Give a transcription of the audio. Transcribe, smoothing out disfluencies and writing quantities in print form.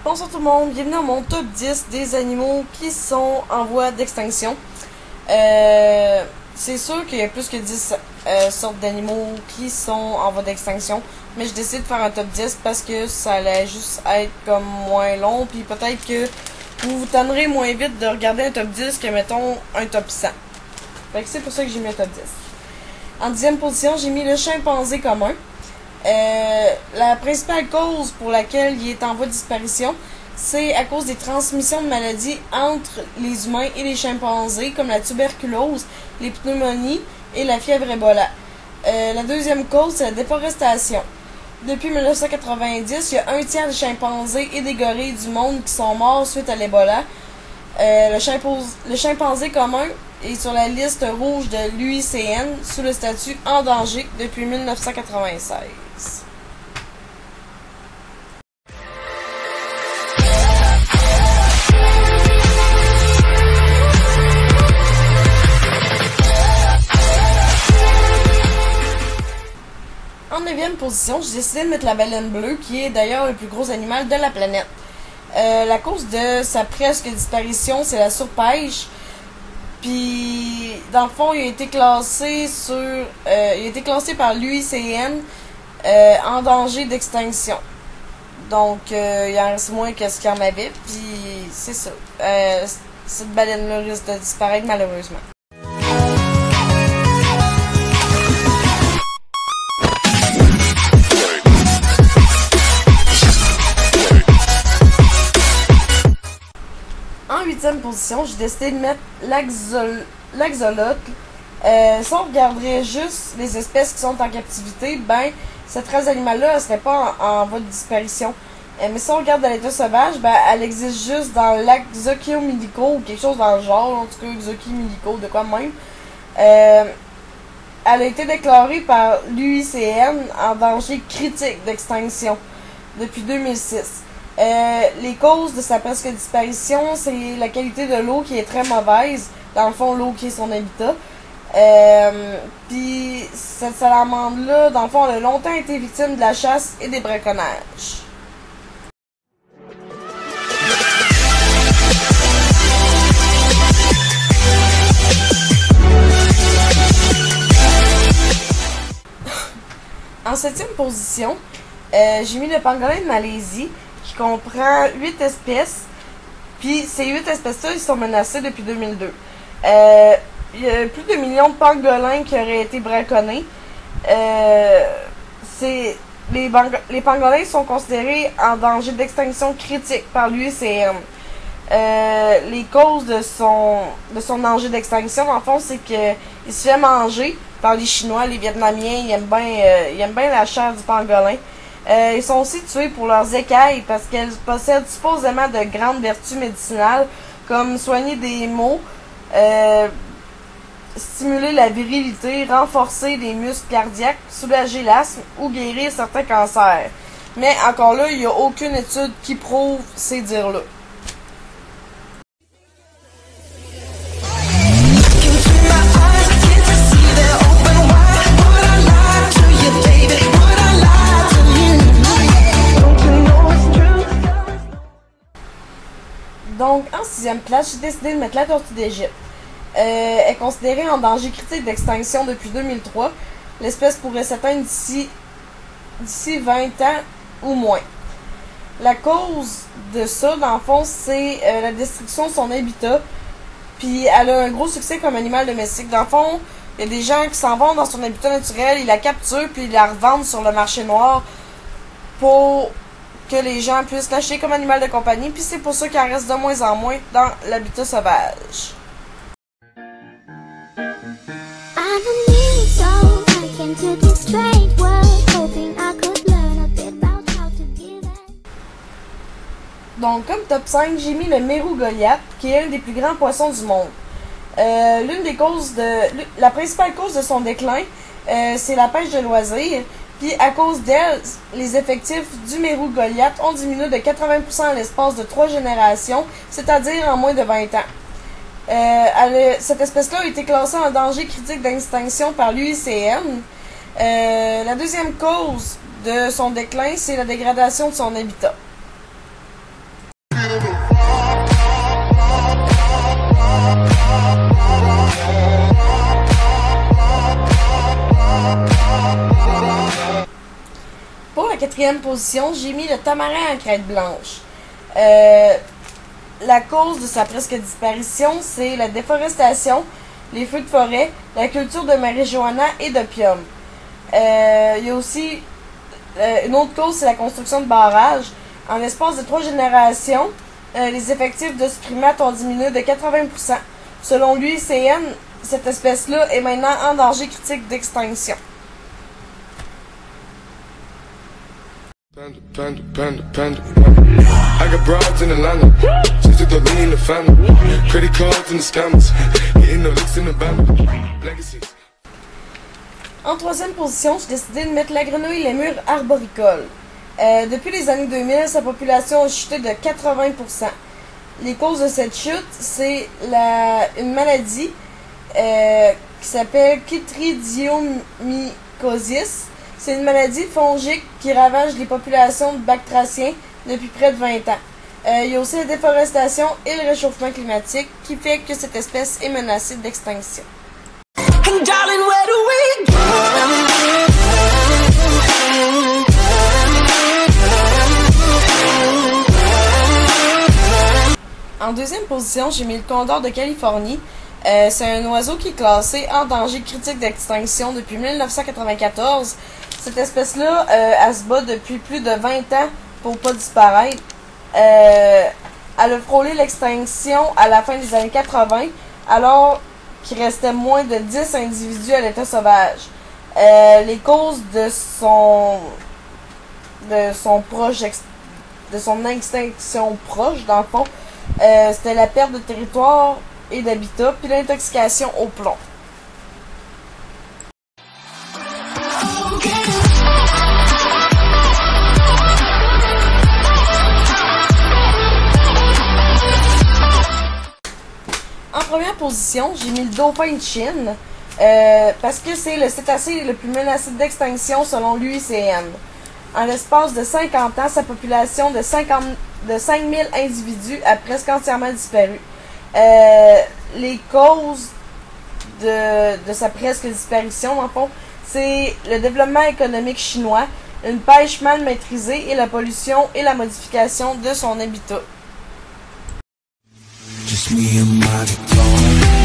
Bonsoir tout le monde, bienvenue dans mon top 10 des animaux qui sont en voie d'extinction. C'est sûr qu'il y a plus que 10 sortes d'animaux qui sont en voie d'extinction, mais je décide de faire un top 10 parce que ça allait juste être comme moins long, puis peut-être que vous vous tannerez moins vite de regarder un top 10 que mettons un top 100. Fait que c'est pour ça que j'ai mis un top 10. En 10e position, j'ai mis le chimpanzé commun. La principale cause pour laquelle il est en voie de disparition, c'est à cause des transmissions de maladies entre les humains et les chimpanzés, comme la tuberculose, les pneumonies et la fièvre Ebola. La deuxième cause, c'est la déforestation. Depuis 1990, il y a un tiers des chimpanzés et des gorilles du monde qui sont morts suite à l'Ebola. Le chimpanzé commun est sur la liste rouge de l'UICN sous le statut en danger depuis 1996. En 9e position, j'ai décidé de mettre la baleine bleue, qui est d'ailleurs le plus gros animal de la planète. La cause de sa presque disparition, c'est la surpêche. Puis, dans le fond, il a été classé par l'UICN en danger d'extinction. Donc, il en reste moins que ce qu'il y en avait. Puis, c'est ça. Cette baleine-là risque de disparaître malheureusement. En 8e position, j'ai décidé de mettre l'axolotl. Si on regarderait juste les espèces qui sont en captivité, ben, cette race d'animal-là, elle serait pas en voie de disparition. Mais si on regarde dans l'état sauvage, ben, elle existe juste dans le lac Xochimilco ou quelque chose dans le genre, en tout cas Xochimilco, de quoi même. Elle a été déclarée par l'UICN en danger critique d'extinction depuis 2006. Les causes de sa presque disparition, c'est la qualité de l'eau qui est très mauvaise. Dans le fond, l'eau qui est son habitat. Puis cette salamandre-là, dans le fond, elle a longtemps été victime de la chasse et des braconnages. En 7e position, j'ai mis le pangolin de Malaisie, qui comprend 8 espèces. Puis ces 8 espèces-là, ils sont menacés depuis 2002. Il y a plus de millions de pangolins qui auraient été braconnés. Les pangolins sont considérés en danger d'extinction critique par l'UICN. Les causes de son danger d'extinction, en fond, c'est qu'il se fait manger par les Chinois, les Vietnamiens. Ils aiment bien la chair du pangolin. Ils sont aussi tués pour leurs écailles parce qu'elles possèdent supposément de grandes vertus médicinales comme soigner des maux, stimuler la virilité, renforcer les muscles cardiaques, soulager l'asthme ou guérir certains cancers. Mais encore là, il n'y a aucune étude qui prouve ces dires-là. Donc, en 6e place, j'ai décidé de mettre la tortue d'Égypte. Elle est considérée en danger critique d'extinction depuis 2003. L'espèce pourrait s'éteindre d'ici 20 ans ou moins. La cause de ça, dans le fond, c'est la destruction de son habitat. Puis, elle a un gros succès comme animal domestique. Dans le fond, il y a des gens qui s'en vont dans son habitat naturel, ils la capturent, puis ils la revendent sur le marché noir pour que les gens puissent l'acheter comme animal de compagnie, puis c'est pour ça qu'il en reste de moins en moins dans l'habitat sauvage. Donc, comme top 5, j'ai mis le mérou Goliath, qui est un des plus grands poissons du monde. La principale cause de son déclin, c'est la pêche de loisirs. Puis à cause d'elle, les effectifs du Mérou Goliath ont diminué de 80% en l'espace de 3 générations, c'est-à-dire en moins de 20 ans. Cette espèce-là a été classée en danger critique d'extinction par l'UICN. La deuxième cause de son déclin, c'est la dégradation de son habitat. Pour la quatrième position, j'ai mis le tamarin à crête blanche. La cause de sa presque disparition, c'est la déforestation, les feux de forêt, la culture de marijuana et d'opium. Il y a aussi une autre cause, c'est la construction de barrages. En l'espace de 3 générations, les effectifs de ce primate ont diminué de 80%. Selon l'UICN, cette espèce-là est maintenant en danger critique d'extinction. Panda, panda, panda, panda. I got broads in Atlanta, just to throw me in the family. Credit cards and the scammers, hitting the licks in the band. Legacies. En troisième position, j'ai décidé de mettre la grenouille lémur arboricole. Depuis les années 2000, sa population a chuté de 80%. Les causes de cette chute, c'est une maladie qui s'appelle chytridiomycosis. C'est une maladie fongique qui ravage les populations de bactraciens depuis près de 20 ans. Il y a aussi la déforestation et le réchauffement climatique qui fait que cette espèce est menacée d'extinction. En deuxième position, j'ai mis le condor de Californie. C'est un oiseau qui est classé en danger critique d'extinction depuis 1994. Cette espèce-là, elle se bat depuis plus de 20 ans pour pas disparaître. Elle a frôlé l'extinction à la fin des années 80, alors qu'il restait moins de 10 individus à l'état sauvage. Les causes de son extinction proche, dans le fond, c'était la perte de territoire et d'habitat, puis l'intoxication au plomb. En première position, j'ai mis le dauphin de Chine, parce que c'est le cétacé le plus menacé d'extinction selon l'UICN. En l'espace de 50 ans, sa population de 5000 individus a presque entièrement disparu. Les causes de sa presque disparition, dans le fond, c'est le développement économique chinois, une pêche mal maîtrisée et la pollution et la modification de son habitat. Just me and my guitar.